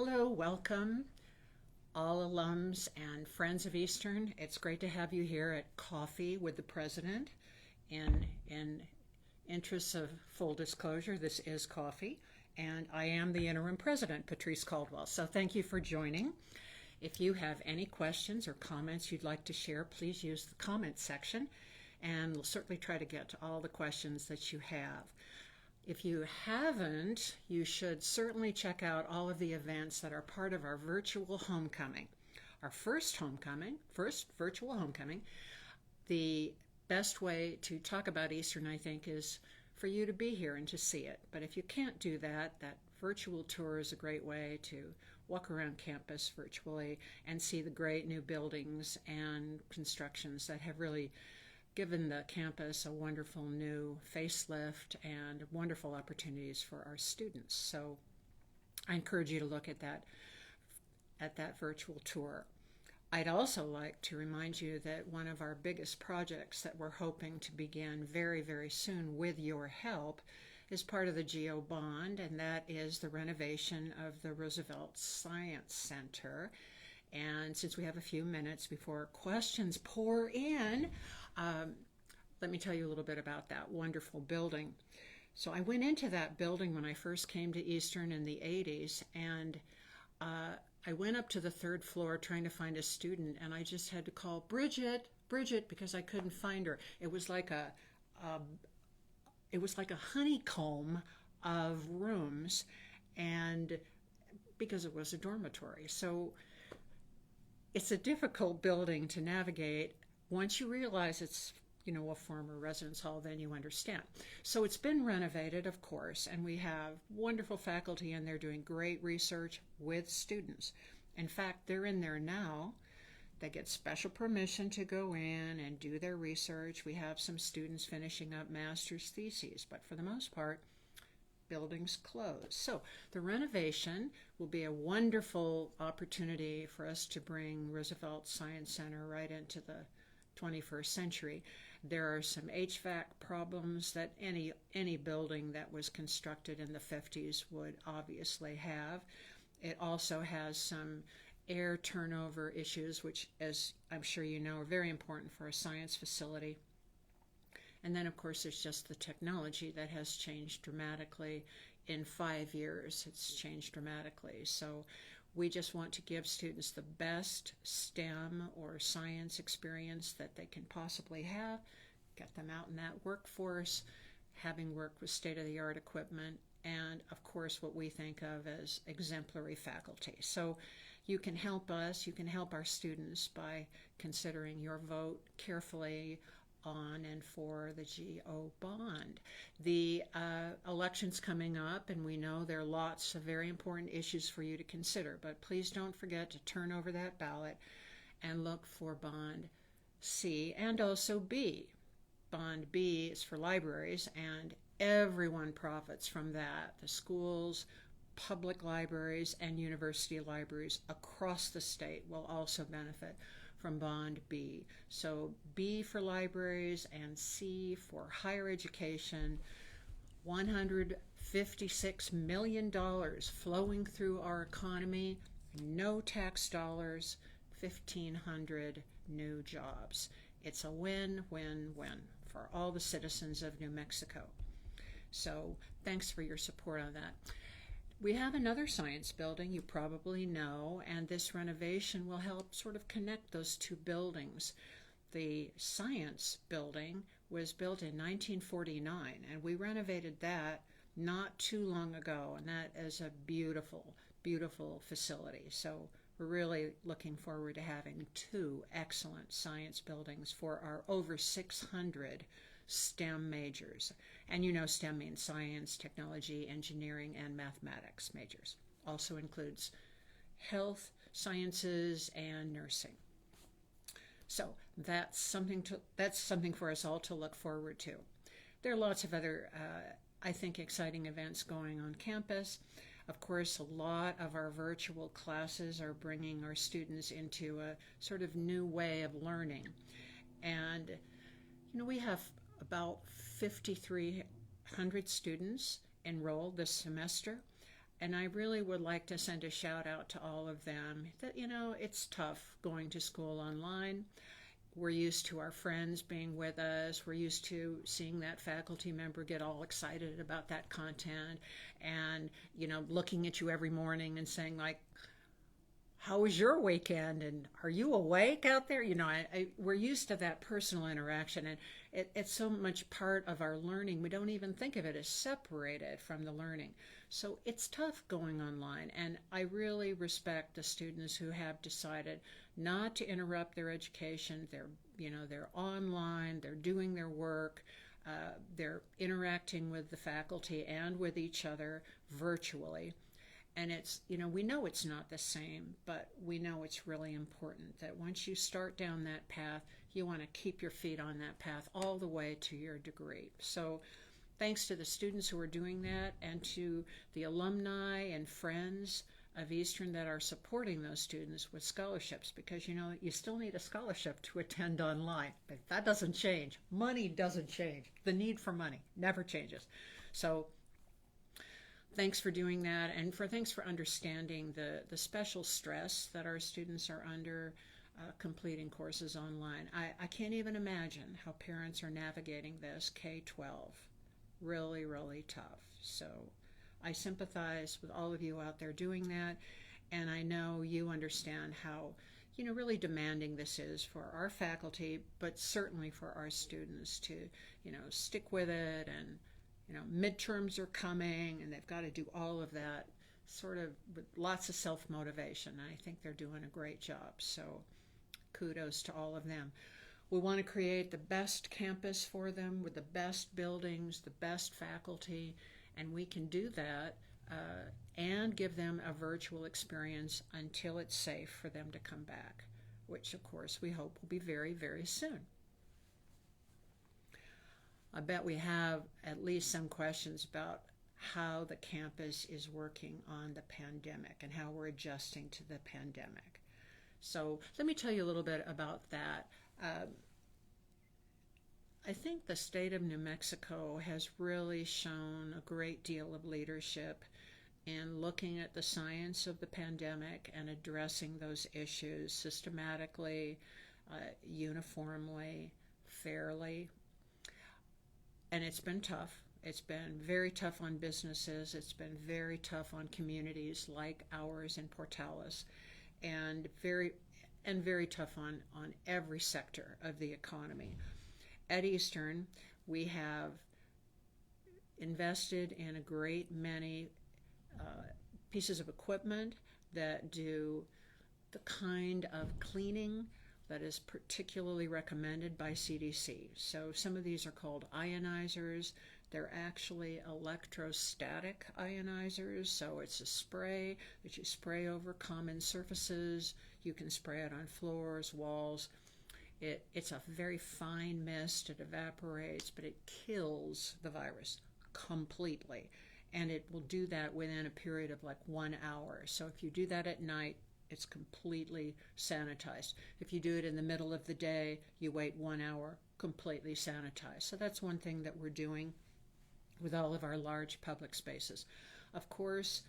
Hello, welcome, all alums and friends of Eastern. It's great to have you here at Coffee with the President. In interests of full disclosure, this is coffee, and I am the interim president, Patrice Caldwell. So thank you for joining. If you have any questions or comments you'd like to share, please use the comment section, and we'll certainly try to get to all the questions that you have. If you haven't, you should certainly check out all of the events that are part of our virtual homecoming. Our first virtual homecoming. The best way to talk about Eastern, I think, is for you to be here and to see it. But if you can't do that, that virtual tour is a great way to walk around campus virtually and see the great new buildings and constructions that have really given the campus a wonderful new facelift and wonderful opportunities for our students. So I encourage you to look at that virtual tour. I'd also like to remind you that one of our biggest projects that we're hoping to begin very, very soon with your help is part of the GO bond, and that is the renovation of the Roosevelt Science Center. And since we have a few minutes before questions pour in, let me tell you a little bit about that wonderful building. So I went into that building when I first came to Eastern in the 80s, and I went up to the third floor trying to find a student, and I just had to call Bridget, because I couldn't find her. It was like a honeycomb of rooms, and because it was a dormitory. So it's a difficult building to navigate. Once you realize it's, a former residence hall, then you understand. So it's been renovated, of course, and we have wonderful faculty in there doing great research with students. In fact, they're in there now. They get special permission to go in and do their research. We have some students finishing up master's theses, but for the most part, buildings closed. So the renovation will be a wonderful opportunity for us to bring Roosevelt Science Center right into the 21st century. There are some HVAC problems that any building that was constructed in the 50s would obviously have. It also has some air turnover issues, which, as I'm sure you know, are very important for a science facility. And then, of course, there's just the technology that has changed dramatically. In 5 years, it's changed dramatically. So we just want to give students the best STEM or science experience that they can possibly have, get them out in that workforce, having worked with state-of-the-art equipment, and, of course, what we think of as exemplary faculty. So you can help us, you can help our students by considering your vote carefully on and for the GO bond. The election's coming up, and we know there are lots of very important issues for you to consider, but please don't forget to turn over that ballot and look for bond C and also B. Bond B is for libraries, and everyone profits from that. The schools, public libraries, and university libraries across the state will also benefit from Bond B. So B for libraries and C for higher education. $156 million flowing through our economy, no tax dollars, 1,500 new jobs. It's a win-win-win for all the citizens of New Mexico. So thanks for your support on that. We have another science building you probably know, and this renovation will help sort of connect those two buildings. The science building was built in 1949, and we renovated that not too long ago, and that is a beautiful, beautiful facility. So we're really looking forward to having two excellent science buildings for our over 600 STEM majors. And you know STEM means science, technology, engineering, and mathematics majors. Also includes health, sciences, and nursing. So that's something for us all to look forward to. There are lots of other, I think, exciting events going on campus. Of course, a lot of our virtual classes are bringing our students into a sort of new way of learning. And, we have about 5,300 students enrolled this semester, And I really would like to send a shout out to all of them that, it's tough going to school online. We're used to our friends being with us. We're used to seeing that faculty member get all excited about that content and, looking at you every morning and saying, like, how was your weekend? And are you awake out there? We're used to that personal interaction, and it's so much part of our learning. We don't even think of it as separated from the learning. So it's tough going online, and I really respect the students who have decided not to interrupt their education. They're online, they're doing their work, they're interacting with the faculty and with each other virtually. And we know it's not the same, but we know it's really important that once you start down that path, you want to keep your feet on that path all the way to your degree. So thanks to the students who are doing that, and to the alumni and friends of Eastern that are supporting those students with scholarships, because you still need a scholarship to attend online, but that doesn't change. Money doesn't change. The need for money never changes. So thanks for doing that, and thanks for understanding the special stress that our students are under completing courses online. I can't even imagine how parents are navigating this K-12. Really, really tough. So I sympathize with all of you out there doing that, and I know you understand how really demanding this is for our faculty, but certainly for our students to stick with it. And midterms are coming, and they've got to do all of that sort of with lots of self-motivation. I think they're doing a great job, so kudos to all of them. We want to create the best campus for them with the best buildings, the best faculty, and we can do that and give them a virtual experience until it's safe for them to come back, which of course we hope will be very, very soon. I bet we have at least some questions about how the campus is working on the pandemic and how we're adjusting to the pandemic. So let me tell you a little bit about that. I think the state of New Mexico has really shown a great deal of leadership in looking at the science of the pandemic and addressing those issues systematically, uniformly, fairly. And it's been tough. It's been very tough on businesses. It's been very tough on communities like ours in Portales, and very tough on every sector of the economy. At Eastern, we have invested in a great many pieces of equipment that do the kind of cleaning that is particularly recommended by CDC. So some of these are called ionizers. They're actually electrostatic ionizers. So it's a spray that you spray over common surfaces. You can spray it on floors, walls. It's a very fine mist. It evaporates, but it kills the virus completely. And it will do that within a period of like 1 hour. So if you do that at night, it's completely sanitized. If you do it in the middle of the day, you wait 1 hour, completely sanitized. So that's one thing that we're doing with all of our large public spaces. Of course,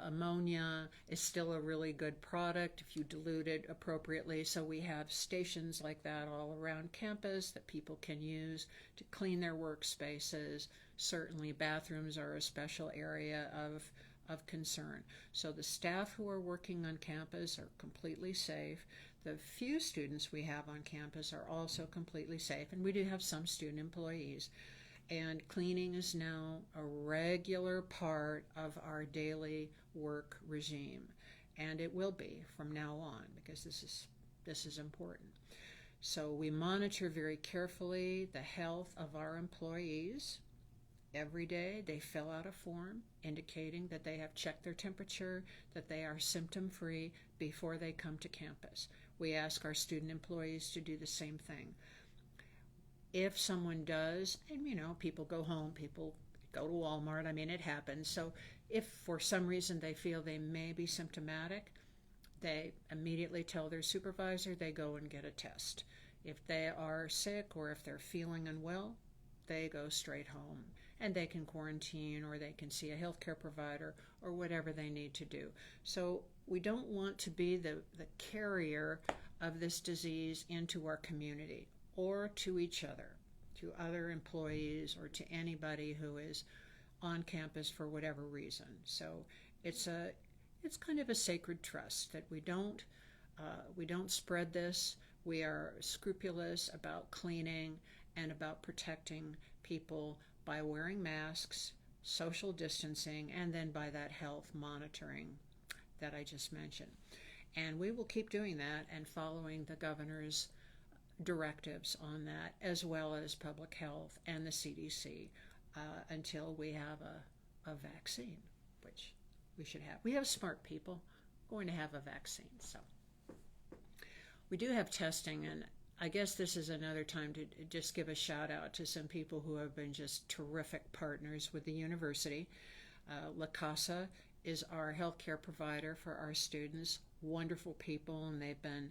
ammonia is still a really good product if you dilute it appropriately. So we have stations like that all around campus that people can use to clean their workspaces. Certainly bathrooms are a special area of concern. So the staff who are working on campus are completely safe. The few students we have on campus are also completely safe, and we do have some student employees. And cleaning is now a regular part of our daily work regime, and it will be from now on, because this is important. So we monitor very carefully the health of our employees. Every day they fill out a form indicating that they have checked their temperature, that they are symptom-free before they come to campus. We ask our student employees to do the same thing. If someone does, and people go home, people go to Walmart, it happens. So if for some reason they feel they may be symptomatic, they immediately tell their supervisor, they go and get a test. If they are sick or if they're feeling unwell, they go straight home and they can quarantine or they can see a healthcare provider or whatever they need to do. So we don't want to be the carrier of this disease into our community or to each other, to other employees or to anybody who is on campus for whatever reason. So it's kind of a sacred trust that we don't spread this. We are scrupulous about cleaning and about protecting people by wearing masks, social distancing, and then by that health monitoring that I just mentioned. And we will keep doing that and following the governor's directives on that, as well as public health and the CDC, until we have a vaccine, which we should have. We have smart people going to have a vaccine. So we do have testing, and I guess this is another time to just give a shout out to some people who have been just terrific partners with the university. La Casa is our healthcare provider for our students. Wonderful people, and they've been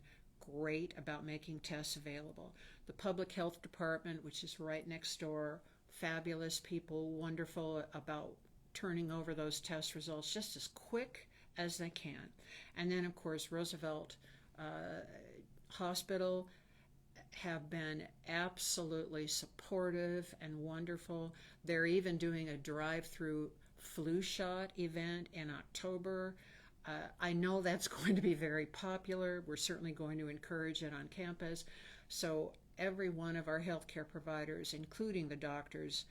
great about making tests available. The public health department, which is right next door, fabulous people, wonderful about turning over those test results just as quick as they can. And then, of course, Roosevelt Hospital have been absolutely supportive and wonderful. They're even doing a drive-through flu shot event in October. I know that's going to be very popular. We're certainly going to encourage it on campus. So every one of our healthcare providers, including the doctors,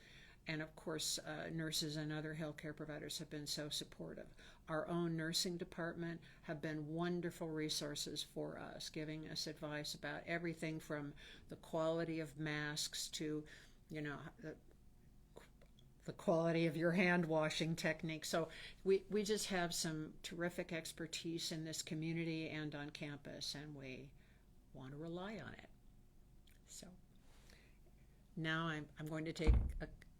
and of course nurses and other healthcare providers, have been so supportive. Our own nursing department have been wonderful resources for us, giving us advice about everything from the quality of masks to, the quality of your hand washing technique. So we just have some terrific expertise in this community and on campus, and we want to rely on it. So now I'm going to take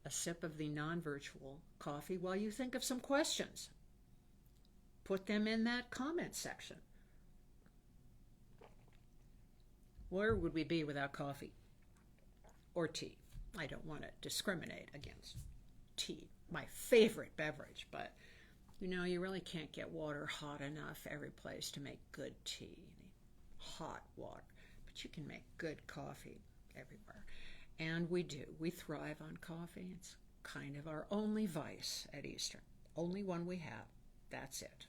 a sip of the non-virtual coffee while you think of some questions. Put them in that comment section. Where would we be without coffee or tea? I don't want to discriminate against tea, my favorite beverage, but you really can't get water hot enough every place to make good tea. You need hot water, but you can make good coffee everywhere. And we do. We thrive on coffee. It's kind of our only vice at Eastern. Only one we have. That's it.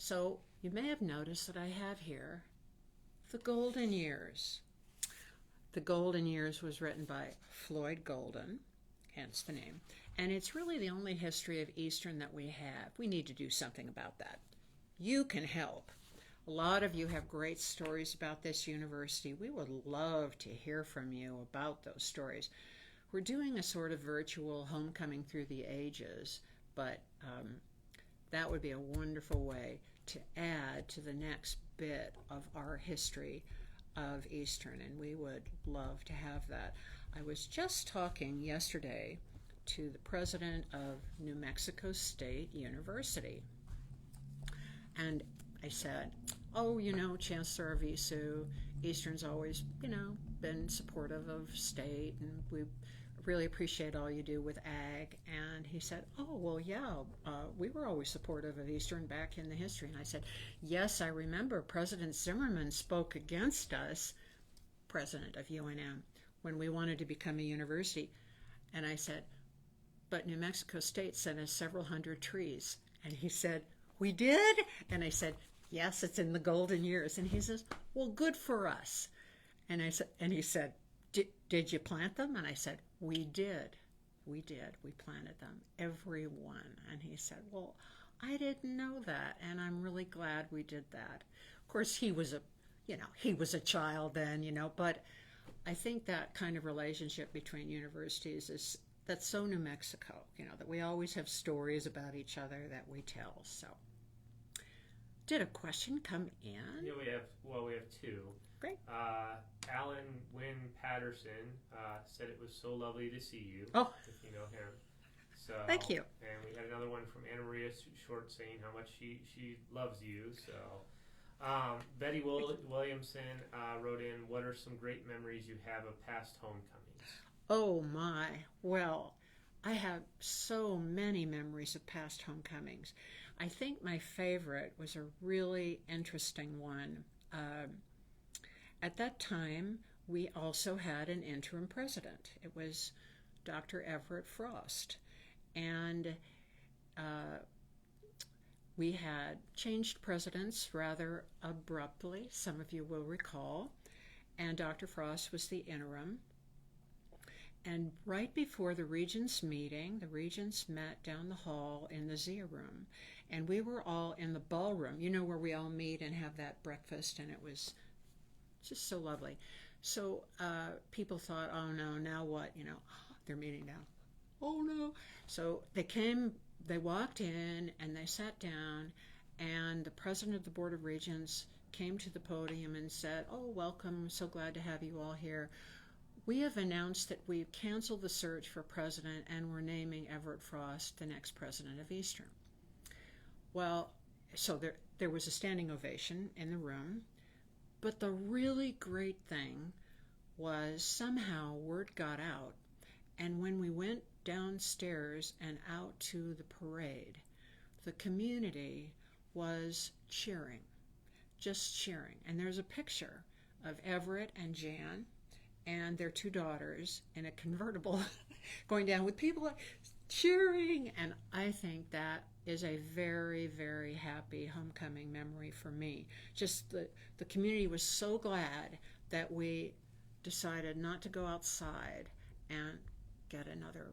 So you may have noticed that I have here The Golden Years. The Golden Years was written by Floyd Golden, hence the name, and it's really the only history of Eastern that we have. We need to do something about that. You can help. A lot of you have great stories about this university. We would love to hear from you about those stories. We're doing a sort of virtual homecoming through the ages, but that would be a wonderful way to add to the next bit of our history of Eastern, and we would love to have that. I was just talking yesterday to the president of New Mexico State University, and I said, Chancellor Avisu, Eastern's always, been supportive of state, and we really appreciate all you do with ag. And he said, we were always supportive of Eastern back in the history. And I said, yes, I remember President Zimmerman spoke against us, president of UNM, when we wanted to become a university. And I said, but New Mexico State sent us several hundred trees. And he said, we did? And I said, yes, it's in the Golden Years. And he says, well, good for us. And he said, did you plant them? And I said, we did. We planted them, every one. And he said, well, I didn't know that, and I'm really glad we did that. Of course, he was a child then, but I think that kind of relationship between universities that's so New Mexico, that we always have stories about each other that we tell. So, did a question come in? Yeah, we have two. Great. Alan Wynn Patterson said it was so lovely to see you. Oh. If you know him. So, thank you. And we had another one from Anna Maria Short saying how much she loves you. So, Betty Williamson wrote in, what are some great memories you have of past homecomings? Oh my. Well, I have so many memories of past homecomings. I think my favorite was a really interesting one. At that time, we also had an interim president. It was Dr. Everett Frost. And uh, we had changed presidents rather abruptly, some of you will recall. And Dr. Frost was the interim. And right before the regents' meeting, the regents met down the hall in the Zia room. And we were all in the ballroom, you know, where we all meet and have that breakfast. And it was just so lovely. So people thought, oh no, now what? You know, oh, they're meeting now. Oh no. So they walked in and they sat down, and the president of the Board of Regents came to the podium and said, oh, welcome, so glad to have you all here. We have announced that we've canceled the search for president and we're naming Everett Frost the next president of Eastern. Well, so there was a standing ovation in the room, but the really great thing was somehow word got out, and when we went downstairs and out to the parade, the community was cheering, just cheering. And there's a picture of Everett and Jan and their two daughters in a convertible going down with people cheering. And I think that is a very, very happy homecoming memory for me. Just the community was so glad that we decided not to go outside and get another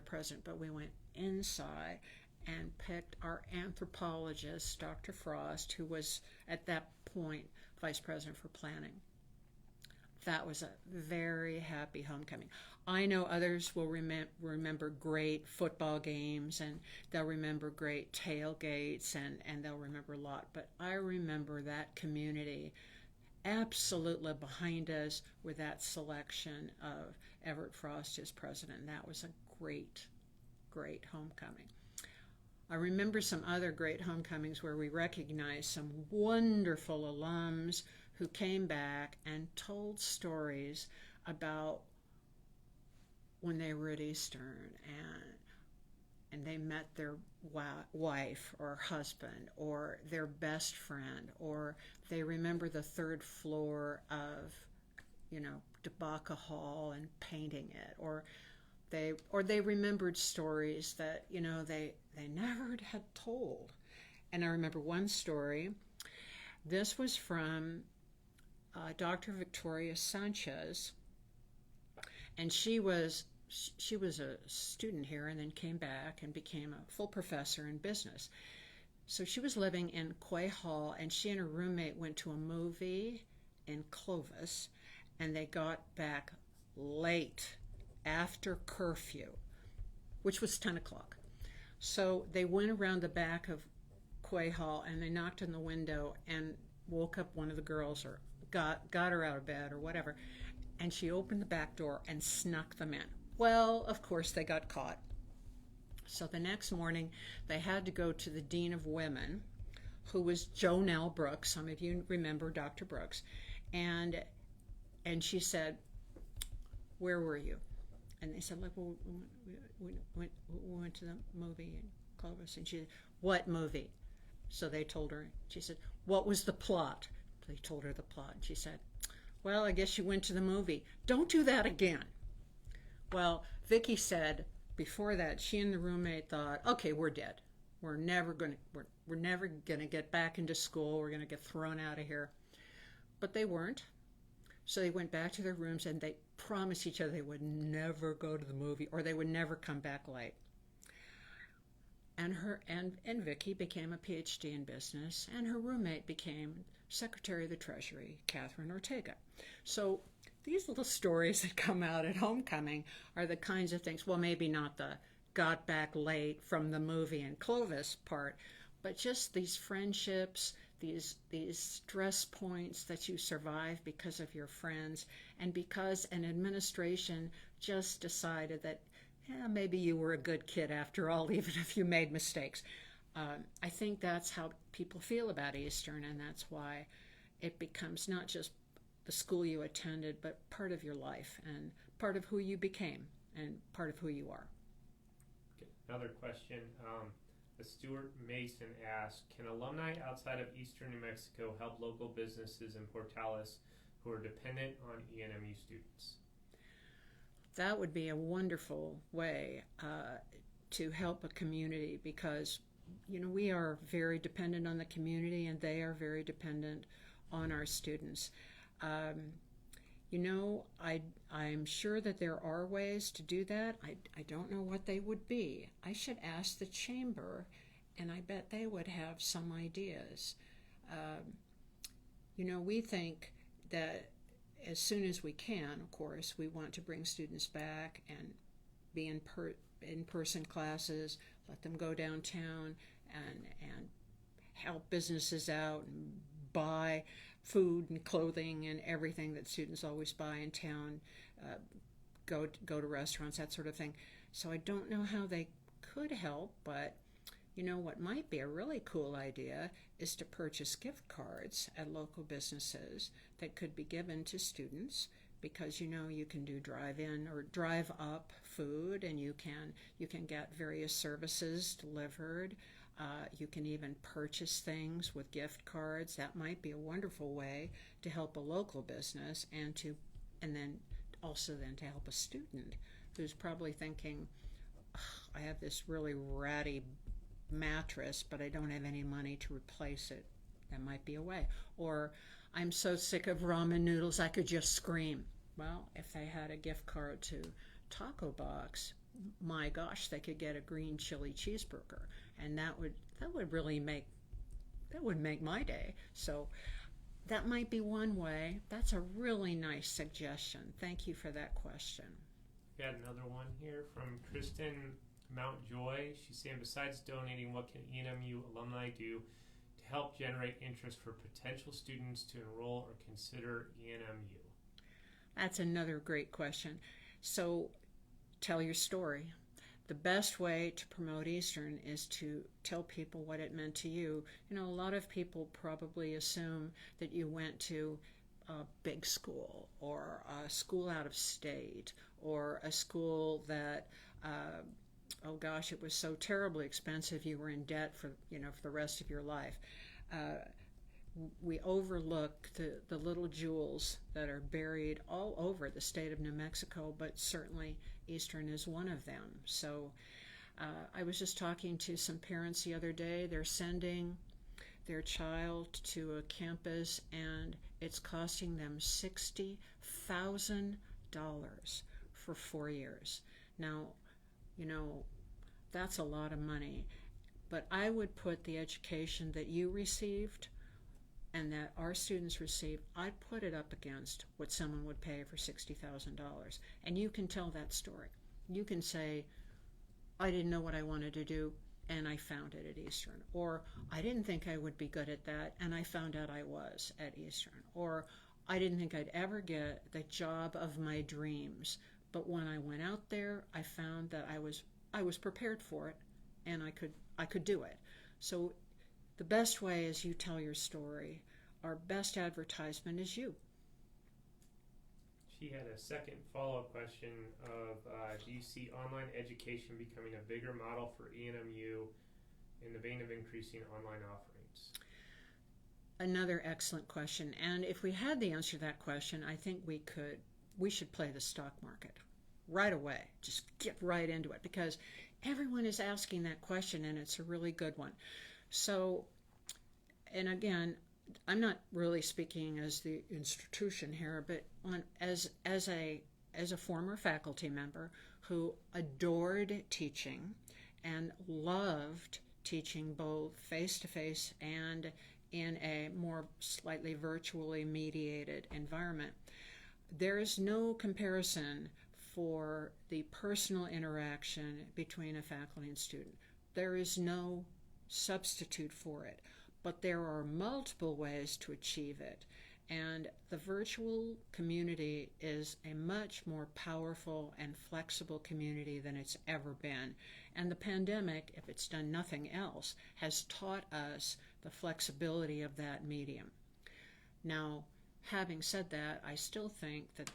present, but we went inside and picked our anthropologist, Dr. Frost, who was at that point vice president for planning. That was a very happy homecoming. I know others will remember great football games, and they'll remember great tailgates, and they'll remember a lot. But I remember that community absolutely behind us with that selection of Everett Frost as president. That was a great, great homecoming. I remember some other great homecomings where we recognized some wonderful alums who came back and told stories about when they were at Eastern and they met their wife or husband or their best friend, or they remember the third floor of, DeBaca Hall and painting it, or they remembered stories that, they never had told. And I remember one story. This was from Dr. Victoria Sanchez, and she was a student here and then came back and became a full professor in business. So she was living in Quay Hall, and she and her roommate went to a movie in Clovis, and they got back late after curfew, which was 10 o'clock. So they went around the back of Quay Hall and they knocked on the window and woke up one of the girls, or got her out of bed or whatever, and she opened the back door and snuck them in. Well, of course they got caught. So the next morning they had to go to the Dean of Women, who was Jonelle Brooks. Some of you remember Dr. Brooks. And she said, where were you? And they said, well, we went to the movie in Clovis. And she said, what movie? So they told her. She said, what was the plot? They told her the plot. And she said, well, I guess you went to the movie. Don't do that again. Well, Vicki said before that, she and the roommate thought, okay, we're dead. We're never going to get back into school. We're going to get thrown out of here. But they weren't. So they went back to their rooms and they promised each other they would never go to the movie, or they would never come back late. And Vicki became a PhD in business, and her roommate became Secretary of the Treasury, Catherine Ortega. So these little stories that come out at homecoming are the kinds of things, well, maybe not the got back late from the movie in Clovis part, but just these friendships, these stress points that you survive because of your friends, and because an administration just decided that maybe you were a good kid after all, even if you made mistakes. I think that's how people feel about Eastern, and that's why it becomes not just the school you attended, but part of your life and part of who you became and part of who you are. Okay. Another question. Stuart Mason asks, can alumni outside of Eastern New Mexico help local businesses in Portales who are dependent on ENMU students? That would be a wonderful way to help a community, because we are very dependent on the community and they are very dependent on our students. I'm sure that there are ways to do that. I don't know what they would be. I should ask the chamber, and I bet they would have some ideas. We think that as soon as we can, of course, we want to bring students back and be in-person classes, let them go downtown and help businesses out and buy food and clothing and everything that students always buy in town, go to restaurants, that sort of thing. So I don't know how they could help, but what might be a really cool idea is to purchase gift cards at local businesses that could be given to students, because you can do drive-in or drive-up food, and you can get various services delivered. You can even purchase things with gift cards. That might be a wonderful way to help a local business, and then to help a student who's probably thinking, I have this really ratty mattress, but I don't have any money to replace it. That might be a way. Or, I'm so sick of ramen noodles I could just scream. Well, if they had a gift card to Taco Box, my gosh, they could get a green chili cheeseburger, and that would really make my day. So that might be one way. That's a really nice suggestion. Thank you for that question. Got another one here from Kristen Mountjoy. She's saying, besides donating, what can ENMU alumni do to help generate interest for potential students to enroll or consider ENMU? That's another great question. So tell your story. The best way to promote Eastern is to tell people what it meant to you. A lot of people probably assume that you went to a big school, or a school out of state, or a school that oh gosh, it was so terribly expensive you were in debt for the rest of your life. We overlook the little jewels that are buried all over the state of New Mexico, but certainly Eastern is one of them. So I was just talking to some parents the other day. They're sending their child to a campus, and it's costing them $60,000 for 4 years. Now, that's a lot of money, but I would put the education that you received and that our students received, I'd put it up against what someone would pay for $60,000. And you can tell that story. You can say, I didn't know what I wanted to do, and I found it at Eastern. Or, I didn't think I would be good at that, and I found out I was at Eastern. Or, I didn't think I'd ever get the job of my dreams, but when I went out there, I found that I was prepared for it, and I could do it. So the best way is you tell your story. Our best advertisement is you. She had a second follow-up question of, do you see online education becoming a bigger model for ENMU in the vein of increasing online offerings? Another excellent question. And if we had the answer to that question, I think we should play the stock market right away. Just get right into it, because everyone is asking that question, and it's a really good one. So, and again, I'm not really speaking as the institution here, but as a former faculty member who adored teaching and loved teaching both face-to-face and in a more slightly virtually mediated environment, there is no comparison for the personal interaction between a faculty and student. There is no substitute for it, but there are multiple ways to achieve it. And the virtual community is a much more powerful and flexible community than it's ever been. And the pandemic, if it's done nothing else, has taught us the flexibility of that medium. Now, having said that, I still think that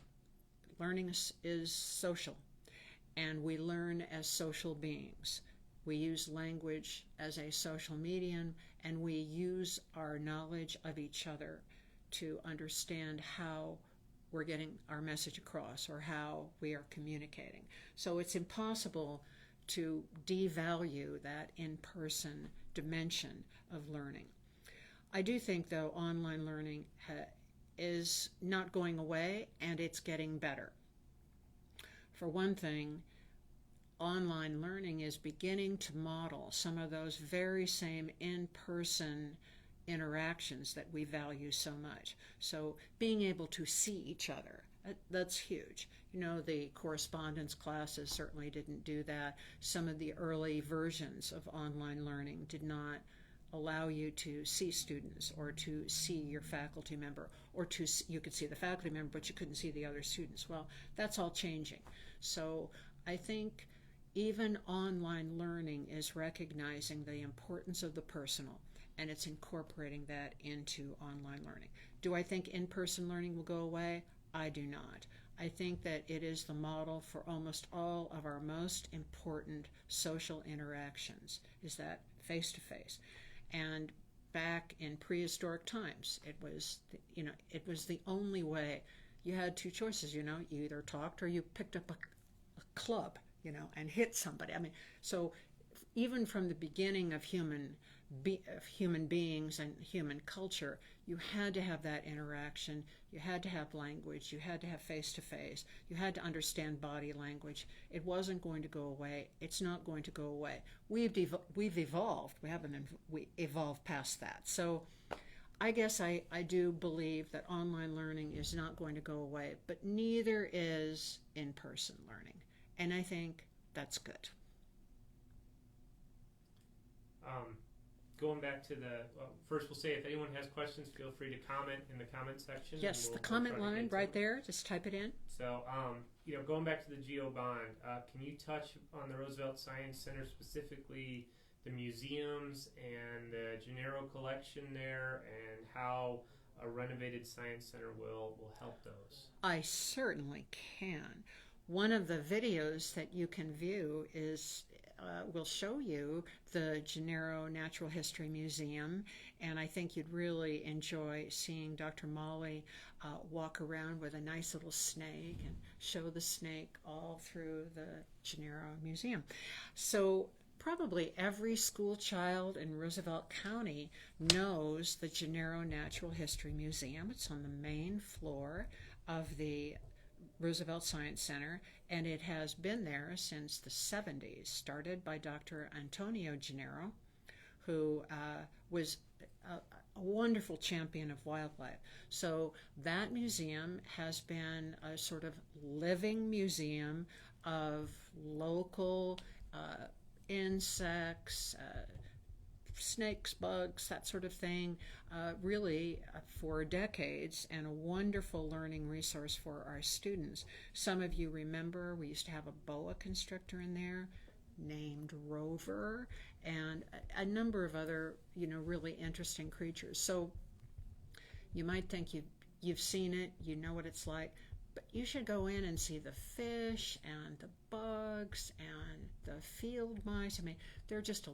Learning is social, and we learn as social beings. We use language as a social medium, and we use our knowledge of each other to understand how we're getting our message across or how we are communicating. So it's impossible to devalue that in-person dimension of learning. I do think, though, online learning is not going away, and it's getting better. For one thing, online learning is beginning to model some of those very same in-person interactions that we value so much. So being able to see each other, that's huge. You know, the correspondence classes certainly didn't do that. Some of the early versions of online learning did not allow you to see students or to see your faculty member, or you could see the faculty member but you couldn't see the other students. Well, that's all changing. So I think even online learning is recognizing the importance of the personal, and it's incorporating that into online learning. Do I think in-person learning will go away? I do not. I think that it is the model for almost all of our most important social interactions, is that face-to-face. And back in prehistoric times, it was the only way. You had two choices, you either talked or you picked up a club, and hit somebody. I mean, so even from the beginning of human beings and human culture, you had to have that interaction. You had to have language. You had to have face-to-face. You had to understand body language. It wasn't going to go away. It's not going to go away. We've evolved. We evolved past that. So I guess I do believe that online learning is not going to go away, but neither is in-person learning. And I think that's good. Going back to first we'll say if anyone has questions, feel free to comment in the comment section. Yes, the comment line right there, just type it in. So, going back to the Geo Bond, can you touch on the Roosevelt Science Center, specifically the museums and the Gennaro collection there, and how a renovated science center will help those? I certainly can. One of the videos that you can view will show you the Gennaro Natural History Museum, and I think you'd really enjoy seeing Dr. Molly walk around with a nice little snake and show the snake all through the Gennaro Museum. So probably every school child in Roosevelt County knows the Gennaro Natural History Museum. It's on the main floor of the Roosevelt Science Center, and it has been there since the 70s, started by Dr. Antonio Gennaro, who was a wonderful champion of wildlife. So that museum has been a sort of living museum of local insects, snakes, bugs, that sort of thing, really for decades, and a wonderful learning resource for our students. Some of you remember we used to have a boa constrictor in there named Rover, and a number of other, really interesting creatures. So you might think you've seen it, you know what it's like, but you should go in and see the fish and the bugs and the field mice. I mean, there are just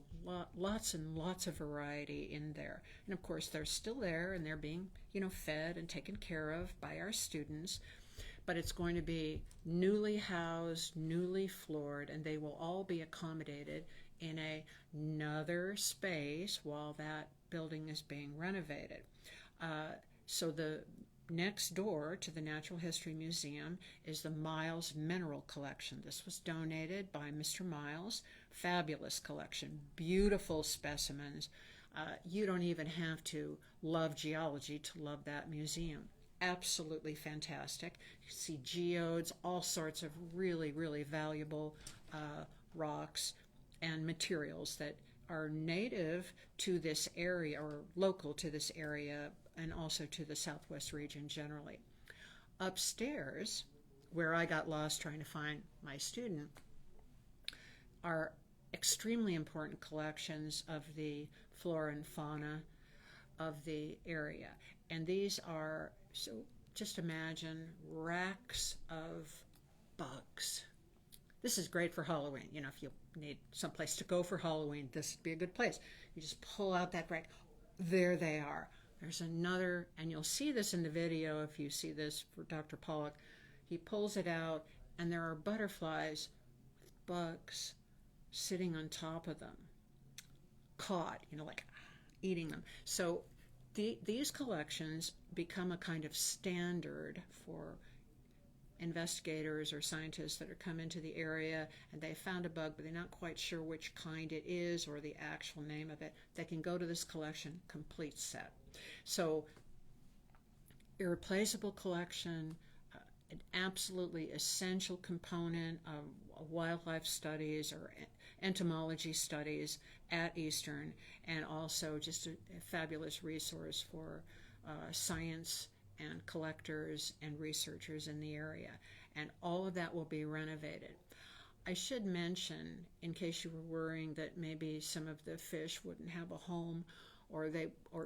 lots and lots of variety in there. And of course, they're still there, and they're being, fed and taken care of by our students. But it's going to be newly housed, newly floored, and they will all be accommodated in another space while that building is being renovated. So the next door to the Natural History Museum is the Miles Mineral Collection. This was donated by Mr. Miles. Fabulous collection, beautiful specimens. You don't even have to love geology to love that museum. Absolutely fantastic. You see geodes, all sorts of really, really valuable rocks and materials that are native to this area or local to this area, and also to the Southwest region generally. Upstairs, where I got lost trying to find my student, are extremely important collections of the flora and fauna of the area. And these are, so just imagine racks of bugs. This is great for Halloween. You know, if you need someplace to go for Halloween, this would be a good place. You just pull out that rack. There they are. There's another, and you'll see this in the video if you see this for Dr. Pollock. He pulls it out, and there are butterflies with bugs sitting on top of them, caught, you know, like eating them. So these collections become a kind of standard for investigators or scientists that are come into the area and they found a bug but they're not quite sure which kind it is or the actual name of it. They can go to this collection, complete set. So irreplaceable collection, an absolutely essential component of wildlife studies or entomology studies at Eastern, and also just a fabulous resource for science and collectors and researchers in the area. And all of that will be renovated. I should mention, in case you were worrying that maybe some of the fish wouldn't have a home, or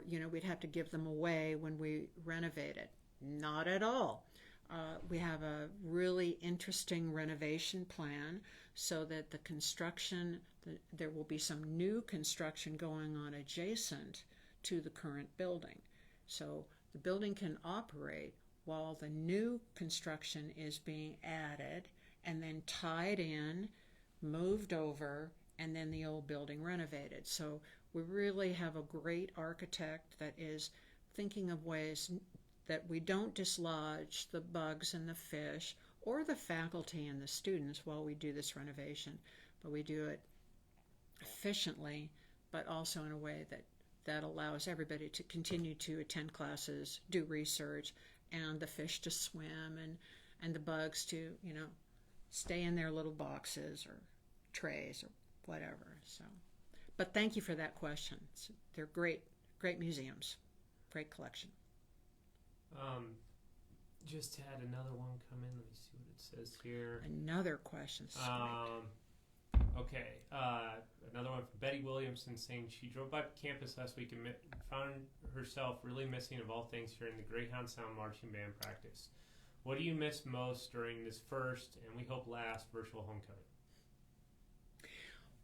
you know, we'd have to give them away when we renovate it. Not at all. We have a really interesting renovation plan so that the construction, there will be some new construction going on adjacent to the current building. So the building can operate while the new construction is being added and then tied in, moved over, and then the old building renovated. So we really have a great architect that is thinking of ways that we don't dislodge the bugs and the fish or the faculty and the students while we do this renovation, but we do it efficiently, but also in a way that allows everybody to continue to attend classes, do research, and the fish to swim, and the bugs to, you know, stay in their little boxes or trays or whatever. So, but thank you for that question. They're great museums, great collection. Just had another one come in. Let me see what it says here. Another question. Okay. Another one from Betty Williamson saying she drove by campus last week and found herself really missing, of all things, hearing the Greyhound Sound marching band practice. What do you miss most during this first, and we hope last, virtual homecoming?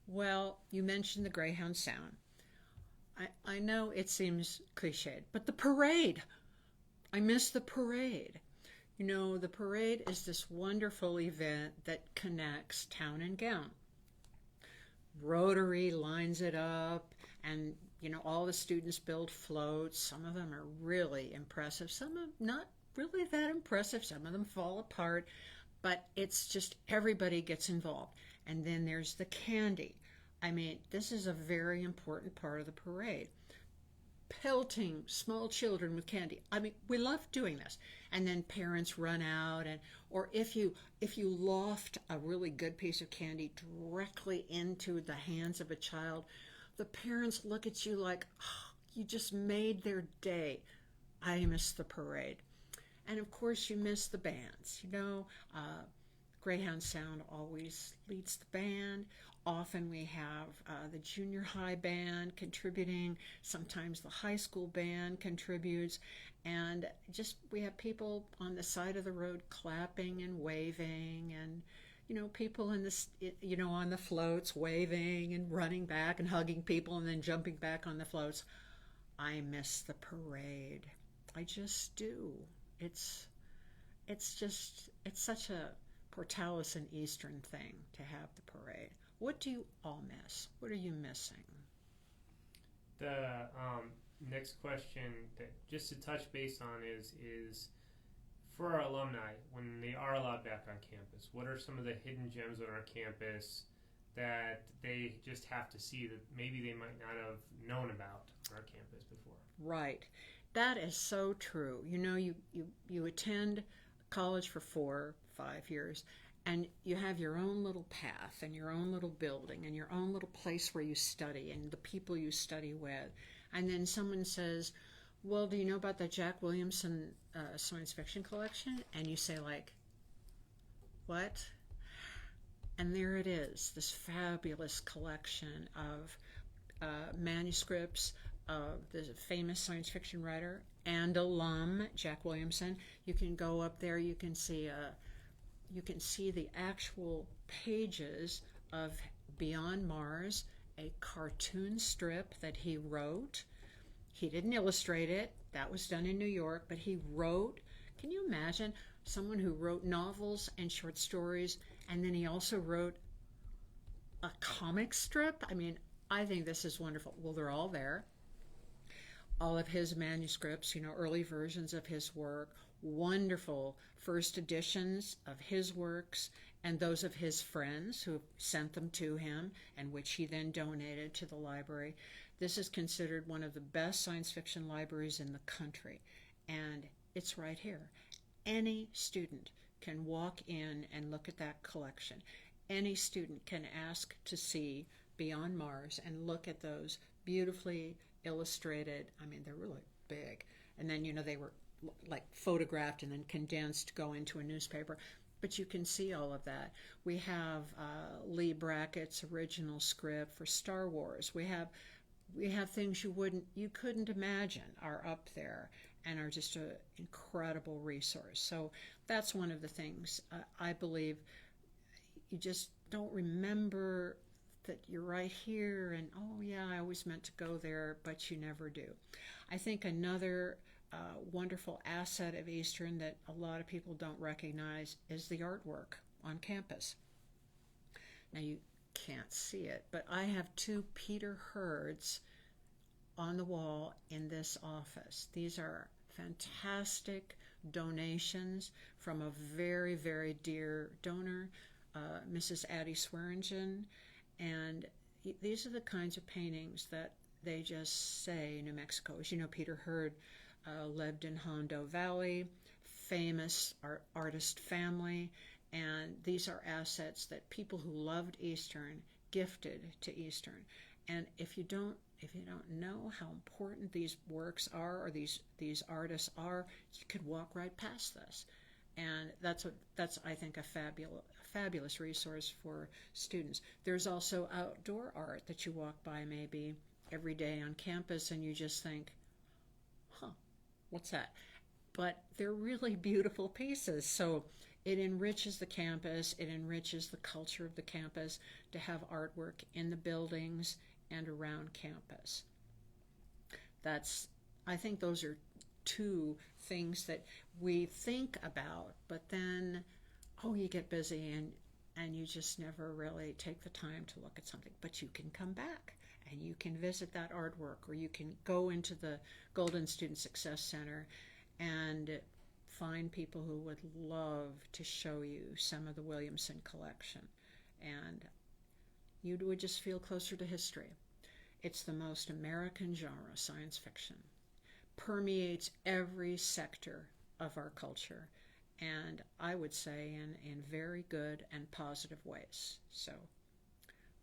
Well, you mentioned the Greyhound Sound. I know it seems cliched, but the parade. I miss the parade. You know, the parade is this wonderful event that connects town and gown. Rotary lines it up, and, you know, all the students build floats. Some of them are really impressive. Some of them not really that impressive. Some of them fall apart, but it's just everybody gets involved. And then there's the candy. I mean, this is a very important part of the parade. Pelting small children with candy. I mean, we love doing this. And then parents run out, or if you loft a really good piece of candy directly into the hands of a child, the parents look at you like, oh, you just made their day. I miss the parade. And of course you miss the bands. You know, Greyhound Sound always leads the band. Often we have the junior high band contributing. Sometimes the high school band contributes. And just we have people on the side of the road clapping and waving, and, you know, people in this, you know, on the floats waving and running back and hugging people and then jumping back on the floats. I miss the parade. I just do. It's such a Portales and Eastern thing to have the parade. What do you all miss? What are you missing? The next question, that just to touch base on, is for our alumni, when they are allowed back on campus, what are some of the hidden gems on our campus that they just have to see that maybe they might not have known about on our campus before? Right. That is so true. You know, you attend college for 4 or 5 years, and you have your own little path and your own little building and your own little place where you study and the people you study with. And then someone says, well, do you know about the Jack Williamson science fiction collection? And you say, like, what? And there it is, this fabulous collection of manuscripts of the famous science fiction writer and alum Jack Williamson. You can go up there. You can see the actual pages of Beyond Mars, a cartoon strip that he wrote. He didn't illustrate it. That was done in New York, but he wrote. Can you imagine someone who wrote novels and short stories, and then he also wrote a comic strip? I mean, I think this is wonderful. Well, they're all there. All of his manuscripts, early versions of his work, wonderful first editions of his works, and those of his friends who sent them to him, and which he then donated to the library. This is considered one of the best science fiction libraries in the country, and it's right here. Any student can walk in and look at that collection. Any student can ask to see Beyond Mars and look at those beautifully illustrated. I mean, they're really big. And then, they were like photographed and then condensed to go into a newspaper. But you can see all of that. We have Lee Brackett's original script for Star Wars. We have things you couldn't imagine are up there and are just an incredible resource. So that's one of the things I believe. You just don't remember that you're right here and, oh yeah, I always meant to go there, but you never do. I think another wonderful asset of Eastern that a lot of people don't recognize is the artwork on campus. Now you can't see it, but I have 2 Peter Hurds on the wall in this office. These are fantastic donations from a very, very dear donor, Mrs. Addie Swearingen, and these are the kinds of paintings that they just say New Mexico. As you know, Peter Hurd lived in Hondo Valley, famous artist family, and these are assets that people who loved Eastern gifted to Eastern. And if you don't know how important these works are or these artists are, you could walk right past this. And that's I think a fabulous resource for students. There's also outdoor art that you walk by maybe every day on campus and you just think, what's that? But they're really beautiful pieces. So it enriches the campus, it enriches the culture of the campus to have artwork in the buildings and around campus. I think those are 2 things that we think about, but then, you get busy and you just never really take the time to look at something. But you can come back and you can visit that artwork, or you can go into the Golden Student Success Center and find people who would love to show you some of the Williamson collection. And you would just feel closer to history. It's the most American genre, science fiction. Permeates every sector of our culture, and I would say in very good and positive ways. So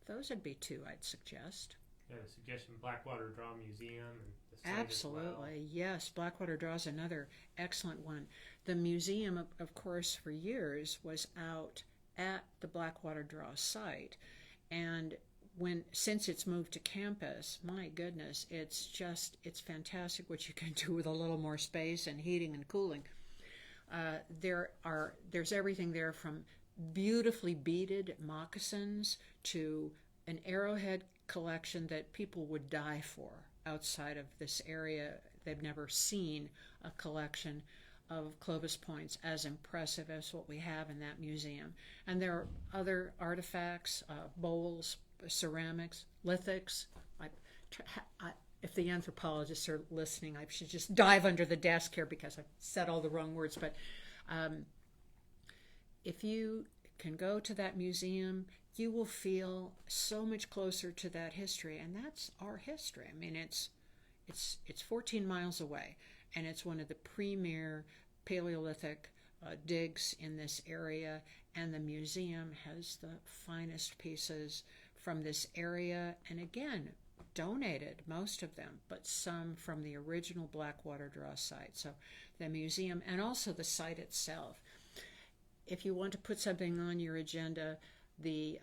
those would be 2 I'd suggest. Yeah, the suggestion, Blackwater Draw Museum. And the site Absolutely, as well. Yes. Blackwater Draw is another excellent one. The museum, of course, for years was out at the Blackwater Draw site, and since it's moved to campus, my goodness, it's fantastic what you can do with a little more space and heating and cooling. There's everything there from beautifully beaded moccasins to an arrowhead collection that people would die for outside of this area. They've never seen a collection of Clovis points as impressive as what we have in that museum. And there are other artifacts, bowls, ceramics, lithics. If the anthropologists are listening, I should just dive under the desk here because I've said all the wrong words. But if you can go to that museum, you will feel so much closer to that history, and that's our history. I mean, it's 14 miles away, and it's one of the premier Paleolithic digs in this area, and the museum has the finest pieces from this area, and again, donated, most of them, but some from the original Blackwater Draw site. So the museum and also the site itself. If you want to put something on your agenda, the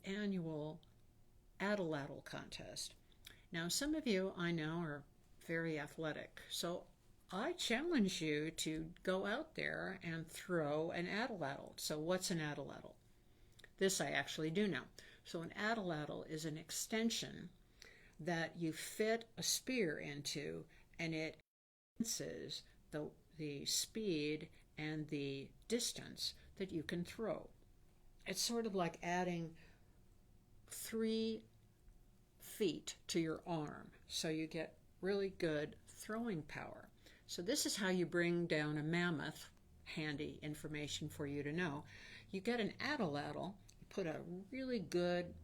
annual Atlatl contest. Now, some of you I know are very athletic. So I challenge you to go out there and throw an atlatl. So what's an atlatl? This I actually do know. So an atlatl is an extension that you fit a spear into, and it enhances the speed and the distance that you can throw. It's sort of like adding 3 feet to your arm, so you get really good throwing power. So this is how you bring down a mammoth. Handy information for you to know. You get an atlatl, you put a really good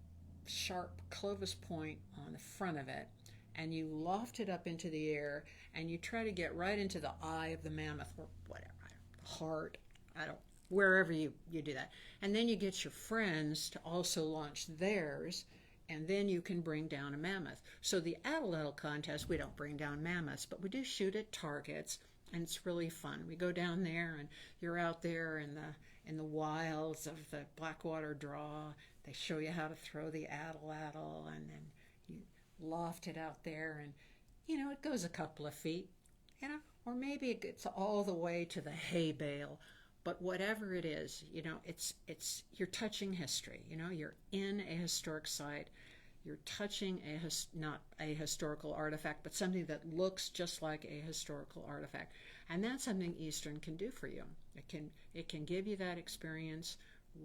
sharp Clovis point on the front of it, and you loft it up into the air, and you try to get right into the eye of the mammoth, or whatever, heart, wherever you do that. And then you get your friends to also launch theirs, and then you can bring down a mammoth. So the atlatl contest, we don't bring down mammoths, but we do shoot at targets, and it's really fun. We go down there, and you're out there in the wilds of the Blackwater Draw. They show you how to throw the atlatl, and then you loft it out there, and it goes a couple of feet, or maybe it gets all the way to the hay bale. But whatever it is, it's you're touching history. You're in a historic site. You're touching not a historical artifact, but something that looks just like a historical artifact. And that's something Eastern can do for you. It can give you that experience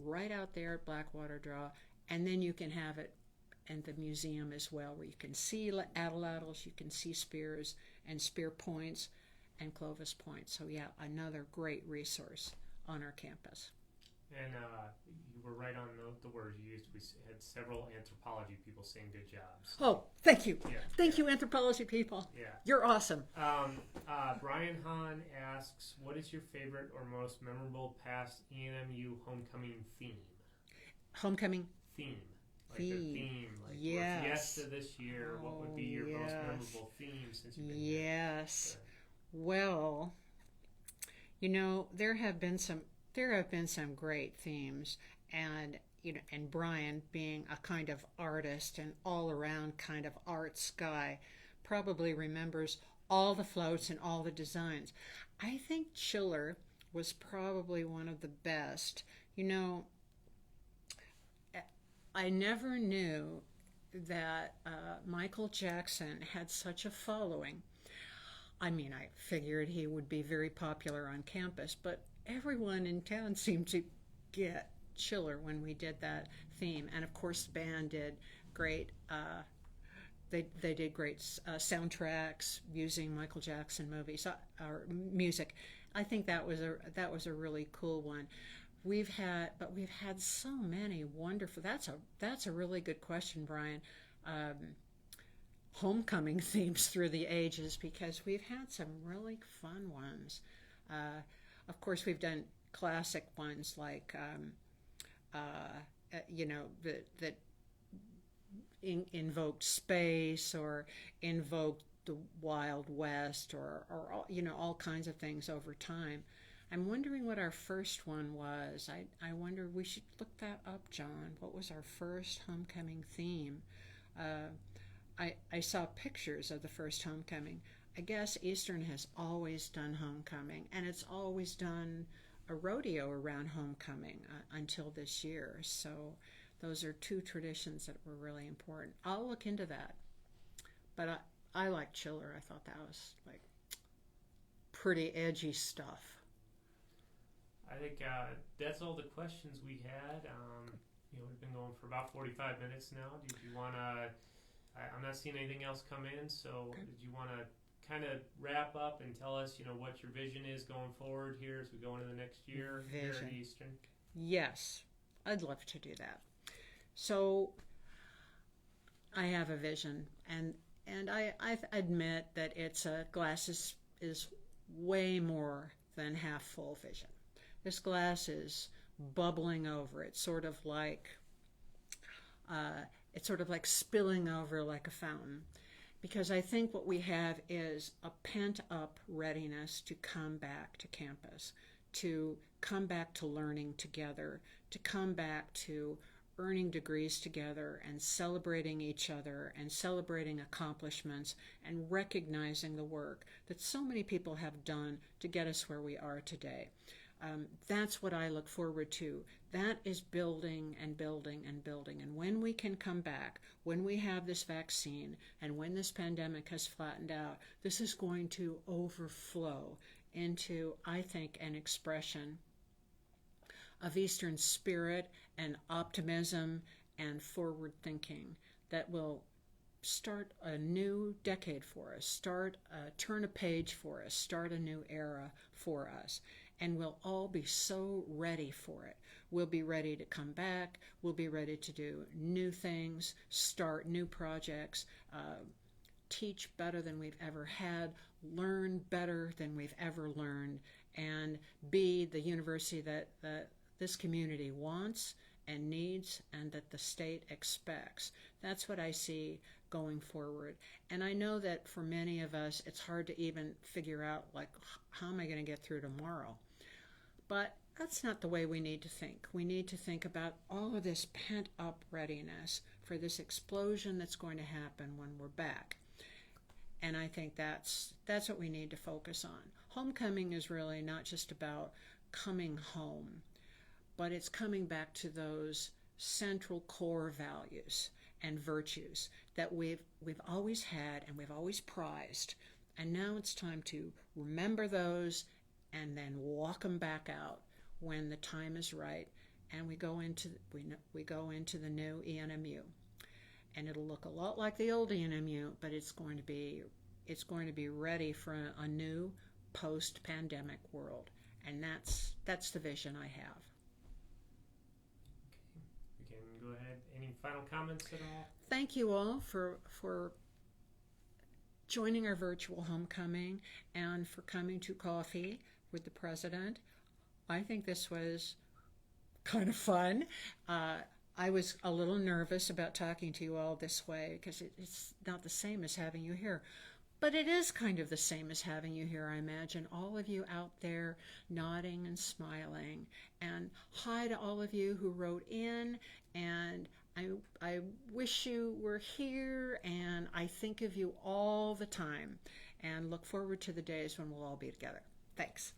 right out there at Blackwater Draw, and then you can have it in the museum as well, where you can see atlatls, you can see spears and spear points and Clovis points. So yeah, another great resource on our campus. And you were right on the words you used. We had several anthropology people saying good jobs. Oh, thank you. Yeah. Thank you, anthropology people. Yeah. You're awesome. Brian Hahn asks, what is your favorite or most memorable past ENMU homecoming theme? Homecoming? Theme. Like their theme. Like yes. Fiesta this year. What would be your most memorable theme since you've been here? Yes. Well, there have been some great themes, and and Brian, being a kind of artist and all around kind of arts guy, probably remembers all the floats and all the designs. I think Chiller was probably one of the best. I never knew that Michael Jackson had such a following. I mean, I figured he would be very popular on campus, but everyone in town seemed to get Chiller when we did that theme. And of course, the band did great. They did great soundtracks using Michael Jackson movies or music. I think that was a really cool one. We've had so many wonderful. That's a really good question, Brian. Homecoming themes through the ages, because we've had some really fun ones. Of course, we've done classic ones like that invoked space or invoked the Wild West or all kinds of things over time. I'm wondering what our first one was. I wonder, we should look that up, John. What was our first homecoming theme? I saw pictures of the first homecoming. I guess Eastern has always done homecoming, and it's always done a rodeo around homecoming until this year. So those are 2 traditions that were really important. I'll look into that. But I like Chiller. I thought that was like pretty edgy stuff. I think that's all the questions we had. We've been going for about 45 minutes now. Did you want to... I'm not seeing anything else come in, so okay. Did you want to kind of wrap up and tell us, what your vision is going forward here as we go into the next year here at Eastern? Yes, I'd love to do that. So I have a vision, and I admit that it's a glass is way more than half full vision. This glass is bubbling over. It's sort of like spilling over like a fountain, because I think what we have is a pent-up readiness to come back to campus, to come back to learning together, to come back to earning degrees together and celebrating each other and celebrating accomplishments and recognizing the work that so many people have done to get us where we are today. That's what I look forward to. That is building and building and building. And when we can come back, when we have this vaccine, and when this pandemic has flattened out, this is going to overflow into, I think, an expression of Eastern spirit and optimism and forward thinking that will start a new decade for us, turn a page for us, start a new era for us. And we'll all be so ready for it. We'll be ready to come back. We'll be ready to do new things, start new projects, teach better than we've ever had, learn better than we've ever learned, and be the university that this community wants and needs and that the state expects. That's what I see going forward. And I know that for many of us, it's hard to even figure out, like, how am I going to get through tomorrow? But that's not the way we need to think. We need to think about all of this pent-up readiness for this explosion that's going to happen when we're back. And I think that's what we need to focus on. Homecoming is really not just about coming home, but it's coming back to those central core values and virtues that we've always had and we've always prized. And now it's time to remember those and then walk them back out when the time is right, and we go into the new ENMU, and it'll look a lot like the old ENMU, but it's going to be ready for a new post-pandemic world, and that's the vision I have. Okay, we can go ahead. Any final comments at all? Thank you all for joining our virtual homecoming and for coming to coffee with the president. I think this was kind of fun. I was a little nervous about talking to you all this way because it's not the same as having you here. But it is kind of the same as having you here, I imagine. All of you out there nodding and smiling. And hi to all of you who wrote in. And I wish you were here, and I think of you all the time and look forward to the days when we'll all be together. Thanks.